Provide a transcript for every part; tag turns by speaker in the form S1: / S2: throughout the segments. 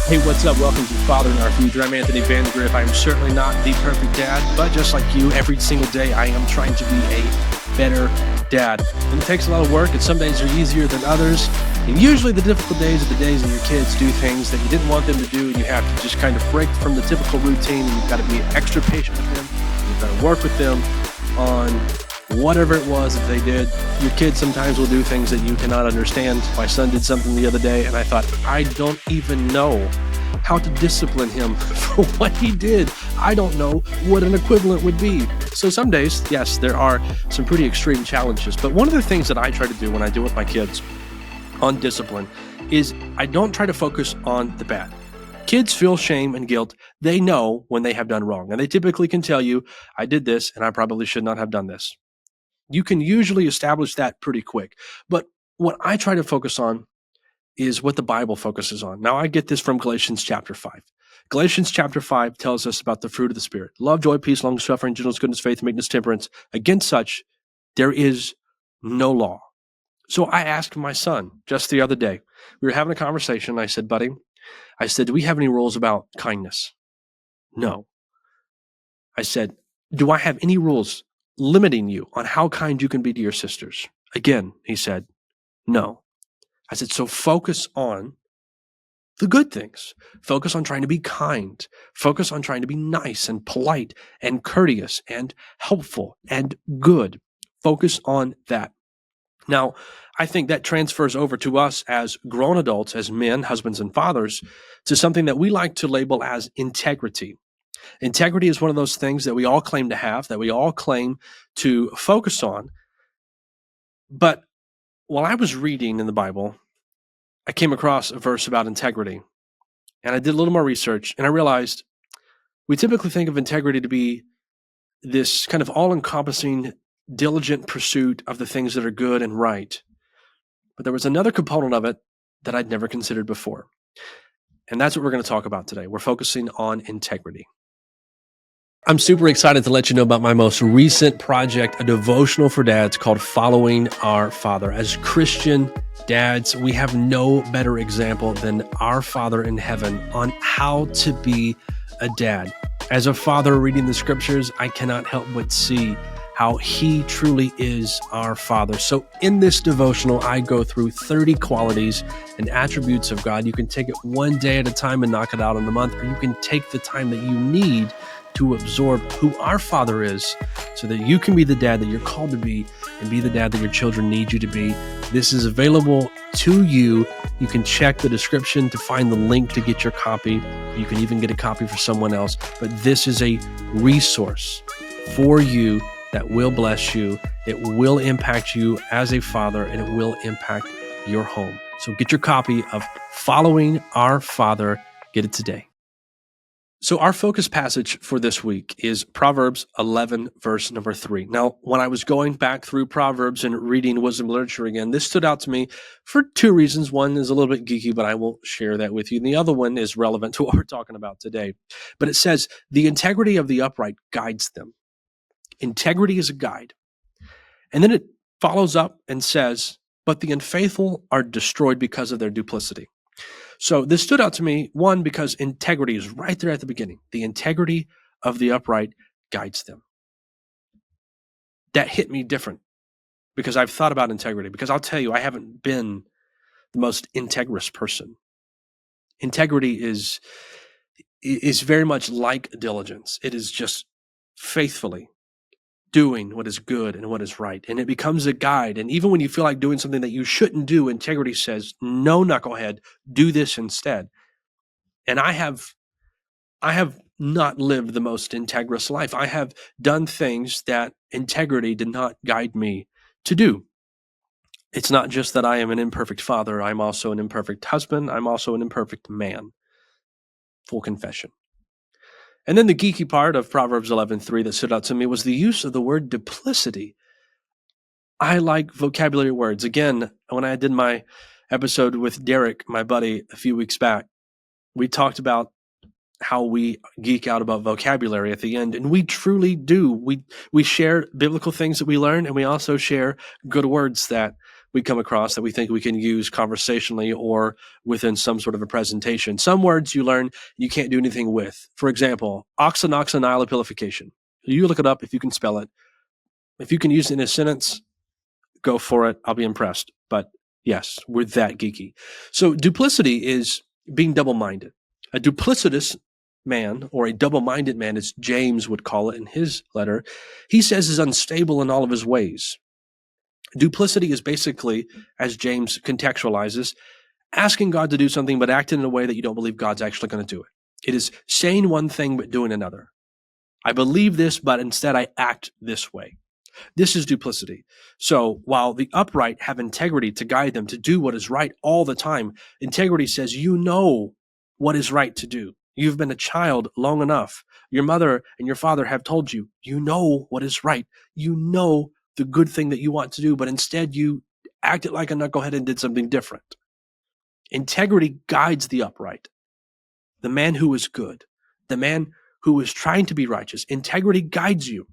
S1: Hey, what's up? Welcome to Father in Our Future. I'm Anthony Vandegrift. I am certainly not the perfect dad, but just like you, every single day I am trying to be a better dad. And it takes a lot of work, and some days are easier than others. And usually the difficult days are the days when your kids do things that you didn't want them to do, and you have to just kind of break from the typical routine, and you've got to be extra patient with them. You've got to work with them on whatever it was that they did. Your kids sometimes will do things that you cannot understand. My son did something the other day, and I thought, I don't even know how to discipline him for what he did. I don't know what an equivalent would be. So some days, yes, there are some pretty extreme challenges. But one of the things that I try to do when I deal with my kids on discipline is I don't try to focus on the bad. Kids feel shame and guilt. They know when they have done wrong. And they typically can tell you, I did this and I probably should not have done this. You can usually establish that pretty quick. But what I try to focus on is what the Bible focuses on. Now, I get this from Galatians chapter 5. Galatians chapter 5 tells us about the fruit of the Spirit: love, joy, peace, long-suffering, gentleness, goodness, faith, meekness, temperance. Against such, there is no law. So I asked my son just the other day, we were having a conversation. I said, buddy, do we have any rules about kindness? No. I said, do I have any rules limiting you on how kind you can be to your sisters? Again, he said, no. I said, so focus on the good things. Focus on trying to be kind. Focus on trying to be nice and polite and courteous and helpful and good. Focus on that. Now, I think that transfers over to us as grown adults, as men, husbands, and fathers, to something that we like to label as integrity. Integrity is one of those things that we all claim to have, that we all claim to focus on. But while I was reading in the Bible, I came across a verse about integrity, and I did a little more research, and I realized we typically think of integrity to be this kind of all-encompassing, diligent pursuit of the things that are good and right. But there was another component of it that I'd never considered before, and that's what we're going to talk about today. We're focusing on integrity. I'm super excited to let you know about my most recent project, a devotional for dads called Following Our Father. As Christian dads, we have no better example than our Father in heaven on how to be a dad. As a father reading the scriptures, I cannot help but see how he truly is our Father. So in this devotional, I go through 30 qualities and attributes of God. You can take it one day at a time and knock it out in a month, or you can take the time that you need to absorb who our Father is so that you can be the dad that you're called to be and be the dad that your children need you to be. This is available to you. You can check the description to find the link to get your copy. You can even get a copy for someone else. But this is a resource for you that will bless you. It will impact you as a father, and it will impact your home. So get your copy of Following Our Father. Get it today. So our focus passage for this week is Proverbs 11, verse number 3. Now, when I was going back through Proverbs and reading wisdom literature again, this stood out to me for two reasons. One is a little bit geeky, but I will share that with you. And the other one is relevant to what we're talking about today. But it says, the integrity of the upright guides them. Integrity is a guide. And then it follows up and says, but the unfaithful are destroyed because of their duplicity. So this stood out to me, one, because integrity is right there at the beginning. The integrity of the upright guides them. That hit me different because I've thought about integrity, because I'll tell you, I haven't been the most integrous person. Integrity is very much like diligence. It is just faithfully doing what is good and what is right. And it becomes a guide. And even when you feel like doing something that you shouldn't do, integrity says, no, knucklehead, do this instead. And I have not lived the most integrous life. I have done things that integrity did not guide me to do. It's not just that I am an imperfect father. I'm also an imperfect husband. I'm also an imperfect man. Full confession. And then the geeky part of Proverbs 11:3 that stood out to me was the use of the word duplicity. I like vocabulary words. Again, when I did my episode with Derek, my buddy, a few weeks back, we talked about how we geek out about vocabulary at the end, and we truly do. We share biblical things that we learn, and we also share good words that we come across that we think we can use conversationally or within some sort of a presentation. Some words you learn you can't do anything with. For example, oxanoxanilopilification. You look it up if you can spell it. If you can use it in a sentence, go for it. I'll be impressed. But yes, we're that geeky. So duplicity is being double-minded. A duplicitous man, or a double-minded man, as James would call it in his letter, he says is unstable in all of his ways. Duplicity is basically, as James contextualizes, asking God to do something but acting in a way that you don't believe God's actually going to do it. It is saying one thing but doing another. I believe this, but instead I act this way. This is duplicity. So while the upright have integrity to guide them to do what is right all the time, integrity says you know what is right to do. You've been a child long enough. Your mother and your father have told you, you know what is right. You know the good thing that you want to do, but instead you acted like a knucklehead and did something different. Integrity guides the upright, the man who is good, the man who is trying to be righteous. Integrity guides you.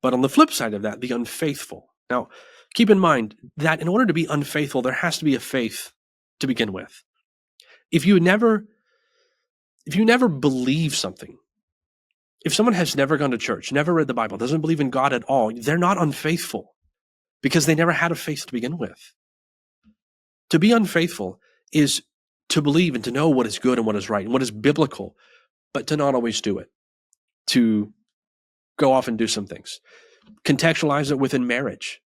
S1: But on the flip side of that, the unfaithful. Now, keep in mind that in order to be unfaithful, there has to be a faith to begin with. If you never believe something, if someone has never gone to church, never read the Bible, doesn't believe in God at all, they're not unfaithful because they never had a faith to begin with. To be unfaithful is to believe and to know what is good and what is right and what is biblical, but to not always do it, to go off and do some things. Contextualize it within marriage.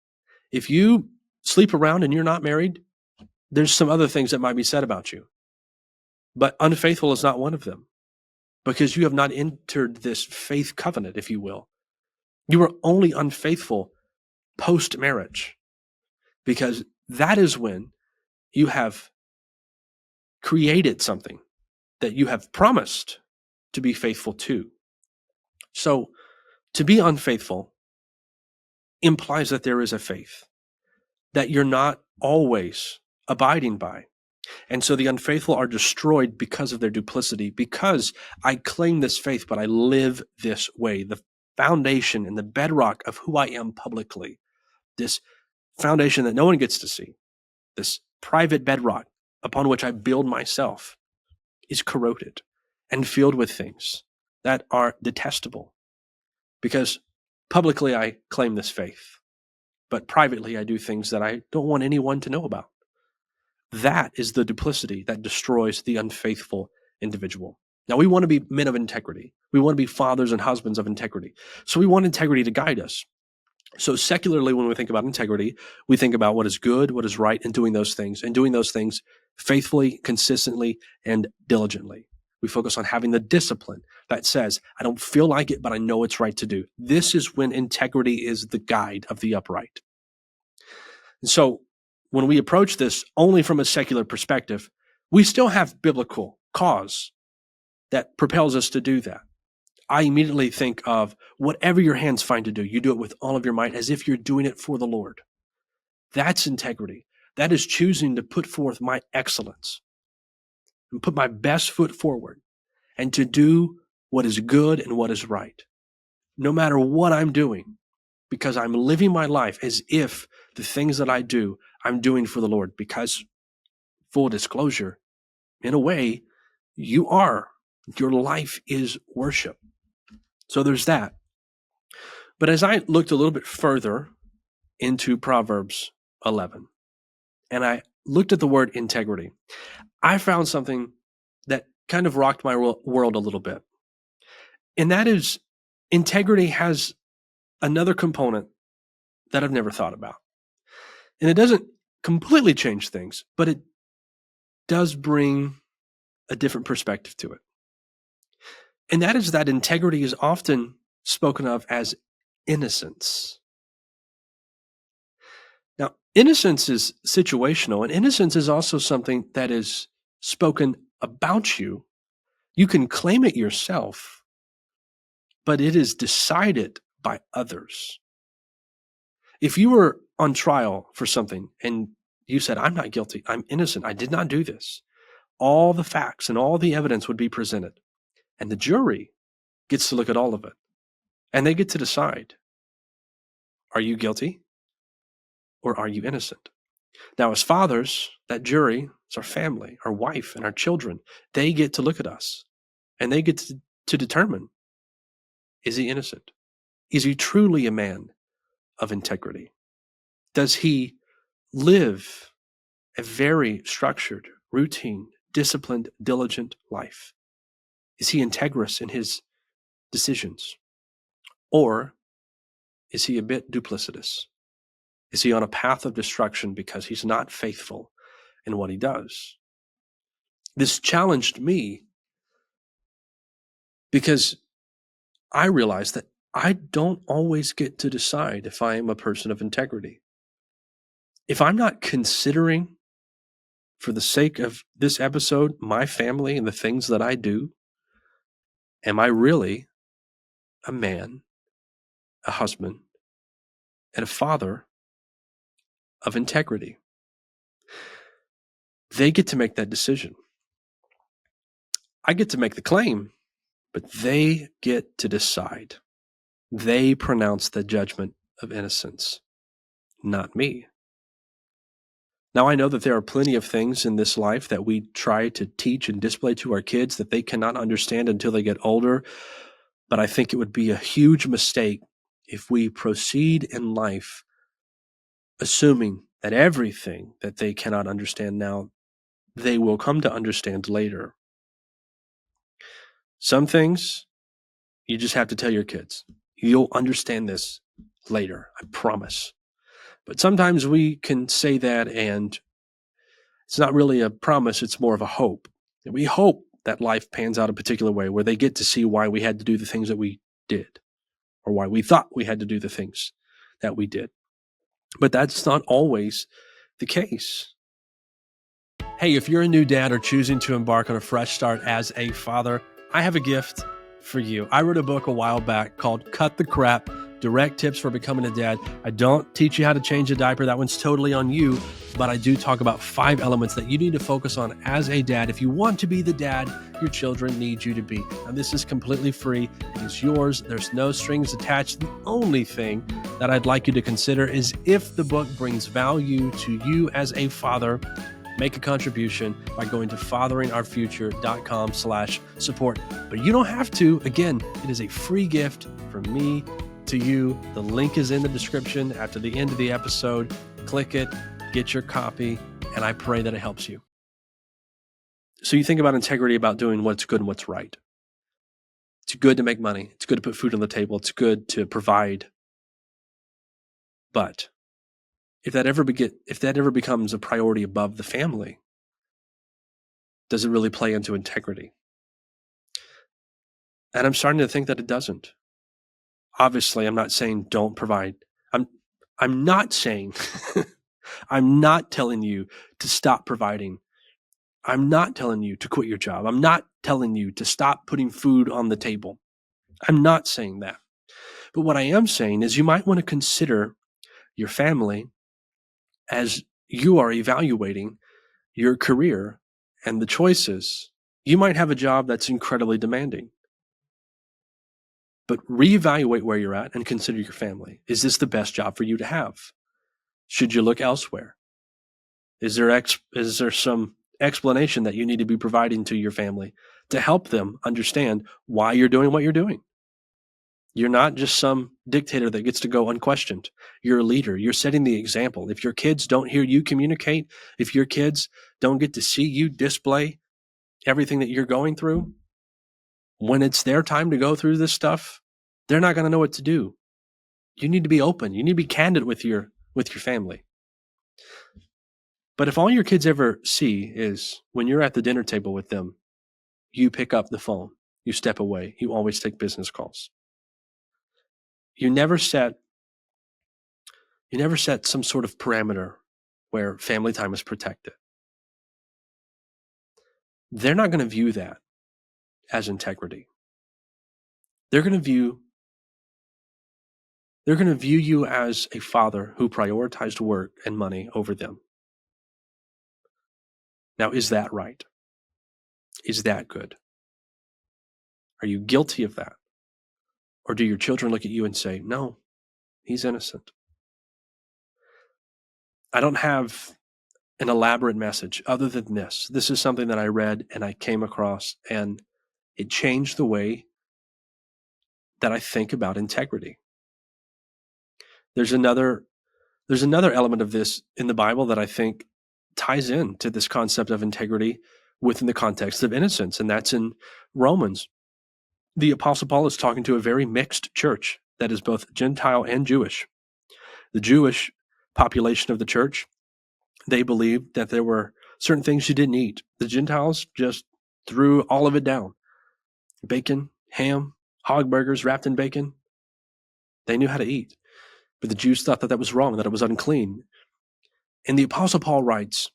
S1: If you sleep around and you're not married, there's some other things that might be said about you. But unfaithful is not one of them because you have not entered this faith covenant, if you will. You are only unfaithful post-marriage because that is when you have created something that you have promised to be faithful to. So to be unfaithful implies that there is a faith that you're not always abiding by. And so the unfaithful are destroyed because of their duplicity, because I claim this faith, but I live this way. The foundation and the bedrock of who I am publicly, this foundation that no one gets to see, this private bedrock upon which I build myself, is corroded and filled with things that are detestable. Because publicly I claim this faith, but privately I do things that I don't want anyone to know about. That is the duplicity that destroys the unfaithful individual. Now, we want to be men of integrity. We want to be fathers and husbands of integrity. So we want integrity to guide us. So secularly, when we think about integrity, we think about what is good, what is right, and doing those things faithfully, consistently, and diligently. We focus on having the discipline that says, I don't feel like it, but I know it's right to do. This is when integrity is the guide of the upright. And so when we approach this only from a secular perspective, we still have biblical cause that propels us to do that. I immediately think of whatever your hands find to do, you do it with all of your might as if you're doing it for the Lord. That's integrity. That is choosing to put forth my excellence and put my best foot forward and to do what is good and what is right, no matter what I'm doing, because I'm living my life as if the things that I do, I'm doing for the Lord. Because, full disclosure, in a way, you are. Your life is worship. So there's that. But as I looked a little bit further into Proverbs 11, and I looked at the word integrity, I found something that kind of rocked my world a little bit. And that is, integrity has another component that I've never thought about. And it doesn't completely change things, but it does bring a different perspective to it. And that is that integrity is often spoken of as innocence. Now, innocence is situational, and innocence is also something that is spoken about you. You can claim it yourself, but it is decided by others. If you were on trial for something and you said, I'm not guilty, I'm innocent, I did not do this, all the facts and all the evidence would be presented. And the jury gets to look at all of it. And they get to decide, are you guilty? or are you innocent? Now, as fathers, that jury is our family, our wife, and our children. They get to look at us and they get to determine, is he innocent? Is he truly a man of integrity? Does he live a very structured, routine, disciplined, diligent life? Is he integrous in his decisions? Or is he a bit duplicitous? Is he on a path of destruction because he's not faithful in what he does? This challenged me because I realized that I don't always get to decide if I am a person of integrity. If I'm not considering, for the sake of this episode, my family and the things that I do, am I really a man, a husband, and a father of integrity? They get to make that decision. I get to make the claim, but they get to decide. They pronounce the judgment of innocence, not me. Now, I know that there are plenty of things in this life that we try to teach and display to our kids that they cannot understand until they get older, but I think it would be a huge mistake if we proceed in life assuming that everything that they cannot understand now, they will come to understand later. Some things you just have to tell your kids. You'll understand this later, I promise. But sometimes we can say that and it's not really a promise, it's more of a hope. And we hope that life pans out a particular way where they get to see why we had to do the things that we did or why we thought we had to do the things that we did. But that's not always the case. Hey, if you're a new dad or choosing to embark on a fresh start as a father, I have a gift for you. I wrote a book a while back called Cut the Crap, Direct Tips for Becoming a Dad. I don't teach you how to change a diaper. That one's totally on you. But I do talk about 5 elements that you need to focus on as a dad if you want to be the dad your children need you to be. And this is completely free. It is yours. There's no strings attached. The only thing that I'd like you to consider is if the book brings value to you as a father, make a contribution by going to fatheringourfuture.com/support. But you don't have to. Again, it is a free gift from me to you. The link is in the description after the end of the episode. Click it, get your copy, and I pray that it helps you. So you think about integrity, about doing what's good and what's right. It's good to make money. It's good to put food on the table. It's good to provide. But if that ever becomes a priority above the family, does it really play into integrity? And I'm starting to think that it doesn't. Obviously, I'm not saying don't provide. I'm not saying I'm not telling you to stop providing. I'm not telling you to quit your job. I'm not telling you to stop putting food on the table. I'm not saying that. But what I am saying is you might want to consider your family as you are evaluating your career and the choices. You might have a job that's incredibly demanding. But reevaluate where you're at and consider your family. Is this the best job for you to have? Should you look elsewhere? Is there some explanation that you need to be providing to your family to help them understand why you're doing what you're doing? You're not just some dictator that gets to go unquestioned. You're a leader. You're setting the example. If your kids don't hear you communicate, if your kids don't get to see you display everything that you're going through, when it's their time to go through this stuff, they're not going to know what to do. You need to be open. You need to be candid with your family. But if all your kids ever see is when you're at the dinner table with them, you pick up the phone, you step away, you always take business calls. You never set some sort of parameter where family time is protected. They're not going to view that as integrity. They're going to view you as a father who prioritized work and money over them. Now, is that right? Is that good? Are you guilty of that? Or do your children look at you and say, no, he's innocent? I don't have an elaborate message other than this. This is something that I read and I came across, and it changed the way that I think about integrity. There's another element of this in the Bible that I think ties in to this concept of integrity within the context of innocence, and that's in Romans. The Apostle Paul is talking to a very mixed church that is both Gentile and Jewish. The Jewish population of the church, they believed that there were certain things you didn't eat. The Gentiles just threw all of it down. Bacon, ham, hog burgers wrapped in bacon. They knew how to eat. But the Jews thought that that was wrong, that it was unclean. And the Apostle Paul writes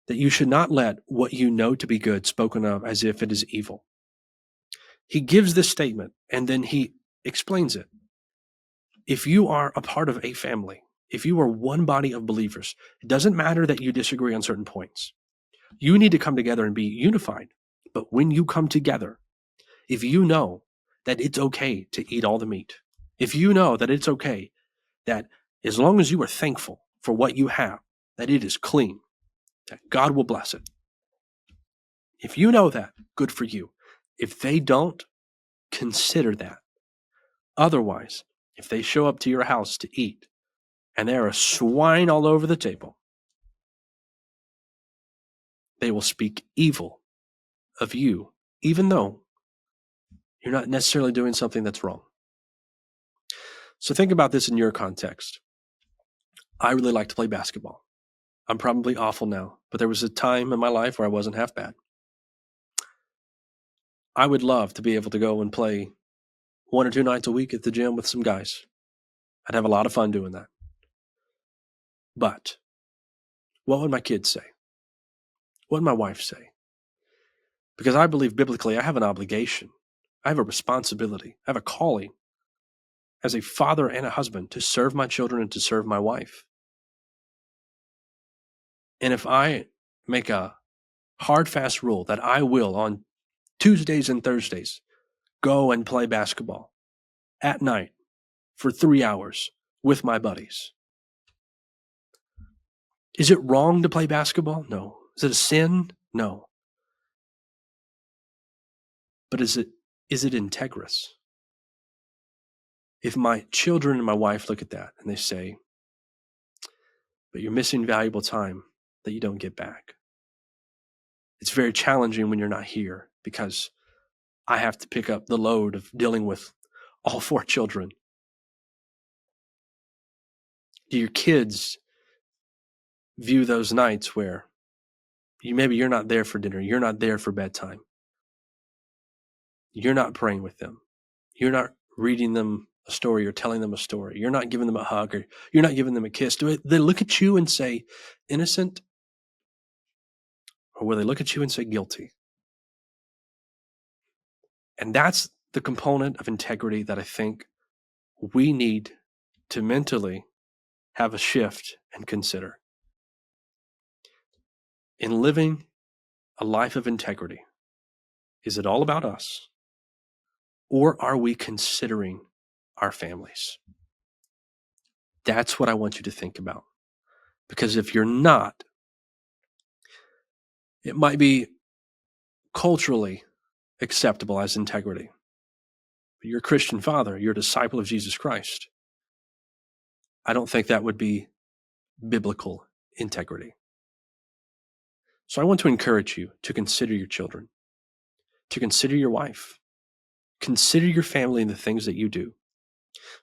S1: that you should not let what you know to be good spoken of as if it is evil. He gives this statement and then he explains it. If you are a part of a family, if you are one body of believers, it doesn't matter that you disagree on certain points. You need to come together and be unified. But when you come together, if you know that it's okay to eat all the meat, if you know that it's okay that as long as you are thankful for what you have, that it is clean, that God will bless it. If you know that, good for you. If they don't, consider that. Otherwise, if they show up to your house to eat and there are swine all over the table, they will speak evil of you, even though you're not necessarily doing something that's wrong. So think about this in your context. I really like to play basketball. I'm probably awful now, but there was a time in my life where I wasn't half bad. I would love to be able to go and play 1 or 2 nights a week at the gym with some guys. I'd have a lot of fun doing that. But what would my kids say? What would my wife say? Because I believe biblically I have an obligation. I have a responsibility. I have a calling as a father and a husband to serve my children and to serve my wife. And if I make a hard, fast rule that I will on Tuesdays and Thursdays go and play basketball at night for 3 hours with my buddies, is it wrong to play basketball? No. Is it a sin? No. But is it integrous? If my children and my wife look at that and they say, but you're missing valuable time that you don't get back. It's very challenging when you're not here because I have to pick up the load of dealing with all 4 children. Do your kids view those nights where maybe you're not there for dinner, you're not there for bedtime, you're not praying with them, you're not reading them a story or telling them a story, you're not giving them a hug or you're not giving them a kiss? Do they look at you and say innocent? Or will they look at you and say guilty? And that's the component of integrity that I think we need to mentally have a shift and consider. In living a life of integrity, is it all about us? Or are we considering our families? That's what I want you to think about. Because if you're not, it might be culturally acceptable as integrity. But you're a Christian father, you're a disciple of Jesus Christ. I don't think that would be biblical integrity. So I want to encourage you to consider your children, to consider your wife, consider your family and the things that you do.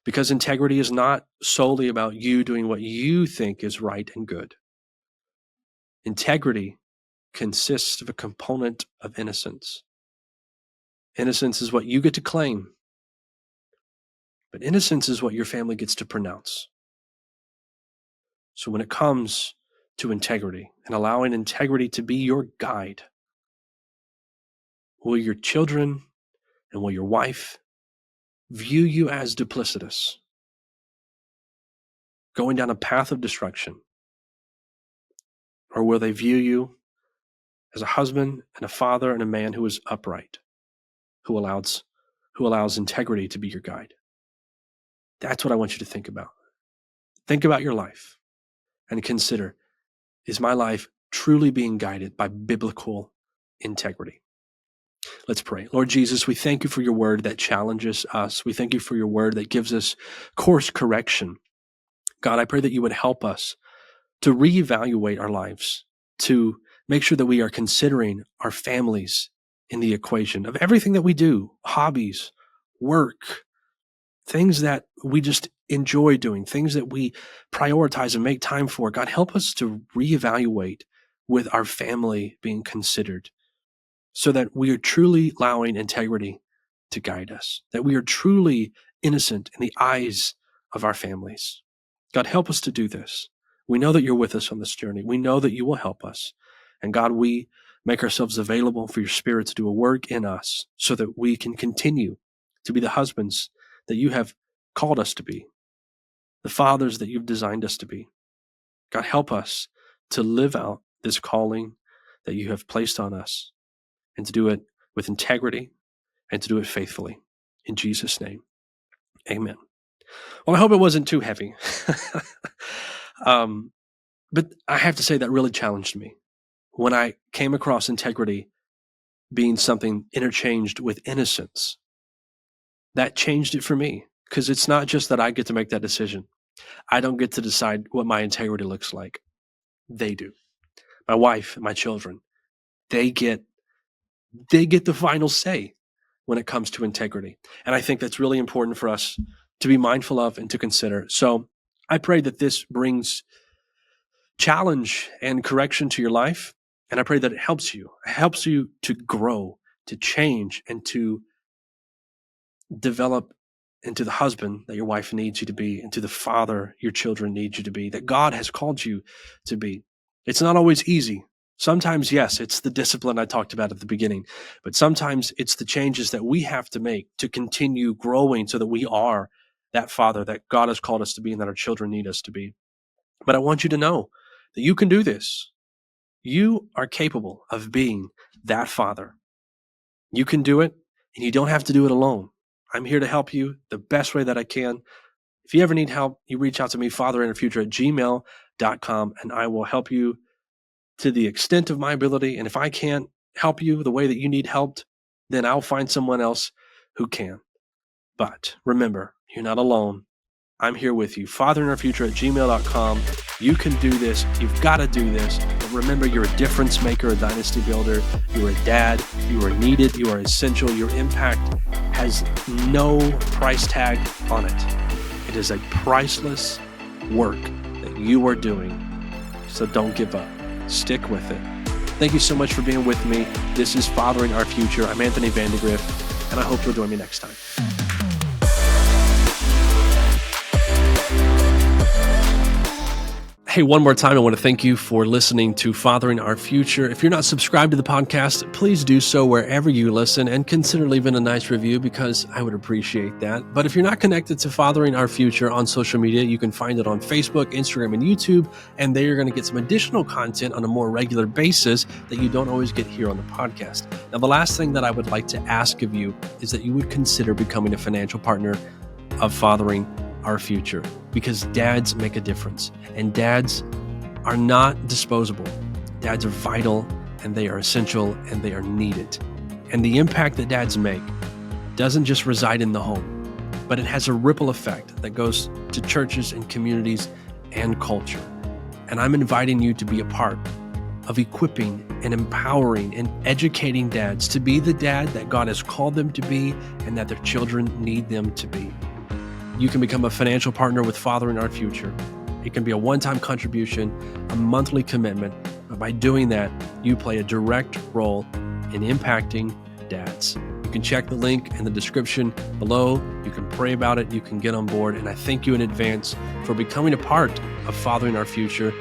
S1: Because integrity is not solely about you doing what you think is right and good. Integrity consists of a component of innocence. Innocence is what you get to claim, but innocence is what your family gets to pronounce. So when it comes to integrity and allowing integrity to be your guide, will your children and will your wife view you as duplicitous, going down a path of destruction? Or will they view you as a husband and a father and a man who is upright, who allows integrity to be your guide? That's what I want you to think about. Think about your life. and consider, is my life truly being guided by biblical integrity? Let's pray. Lord Jesus, we thank you for your word that challenges us. We thank you for your word that gives us course correction. God, I pray that you would help us to reevaluate our lives, to make sure that we are considering our families in the equation of everything that we do, hobbies, work, things that we just enjoy doing, things that we prioritize and make time for. God, help us to reevaluate with our family being considered so that we are truly allowing integrity to guide us, that we are truly innocent in the eyes of our families. God, help us to do this. We know that you're with us on this journey. We know that you will help us. And God, we make ourselves available for your Spirit to do a work in us so that we can continue to be the husbands that you have called us to be, the fathers that you've designed us to be. God, help us to live out this calling that you have placed on us and to do it with integrity and to do it faithfully. In Jesus' name, amen. Well, I hope it wasn't too heavy. But I have to say that really challenged me when I came across integrity being something interchanged with innocence. That changed it for me because it's not just that I get to make that decision. I don't get to decide what my integrity looks like. They do. My wife, my children, they get the final say when it comes to integrity. And I think that's really important for us to be mindful of and to consider. So I pray that this brings challenge and correction to your life. And I pray that it helps you to grow, to change, and to develop into the husband that your wife needs you to be, into the father your children need you to be, that God has called you to be. It's not always easy. Sometimes, yes, it's the discipline I talked about at the beginning, but sometimes it's the changes that we have to make to continue growing so that we are that father that God has called us to be and that our children need us to be. But I want you to know that you can do this. You are capable of being that father. You can do it, and you don't have to do it alone. I'm here to help you the best way that I can. If you ever need help, you reach out to me, fatherinnerfuture@gmail.com, and I will help you to the extent of my ability. And if I can't help you the way that you need helped, then I'll find someone else who can. But remember, you're not alone. I'm here with you. fatherinnerfuture@gmail.com. You can do this. You've got to do this. But remember, you're a difference maker, a dynasty builder. You're a dad. You are needed. You are essential. Your impact has no price tag on it. It is a priceless work that you are doing. So don't give up. Stick with it. Thank you so much for being with me. This is Fathering Our Future. I'm Anthony Vandegrift, and I hope you'll join me next time. Hey, one more time, I want to thank you for listening to Fathering Our Future. If you're not subscribed to the podcast, please do so wherever you listen and consider leaving a nice review because I would appreciate that. But if you're not connected to Fathering Our Future on social media, you can find it on Facebook, Instagram, and YouTube, and there you're going to get some additional content on a more regular basis that you don't always get here on the podcast. Now, the last thing that I would like to ask of you is that you would consider becoming a financial partner of Fathering Our Future, because dads make a difference, and dads are not disposable. Dads are vital, and they are essential, and they are needed. And the impact that dads make doesn't just reside in the home, but it has a ripple effect that goes to churches and communities and culture. And I'm inviting you to be a part of equipping and empowering and educating dads to be the dad that God has called them to be and that their children need them to be. You can become a financial partner with Fathering Our Future. It can be a one-time contribution, a monthly commitment, but by doing that, you play a direct role in impacting dads. You can check the link in the description below. You can pray about it. You can get on board. And I thank you in advance for becoming a part of Fathering Our Future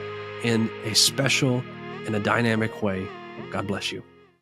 S1: in a special and a dynamic way. God bless you.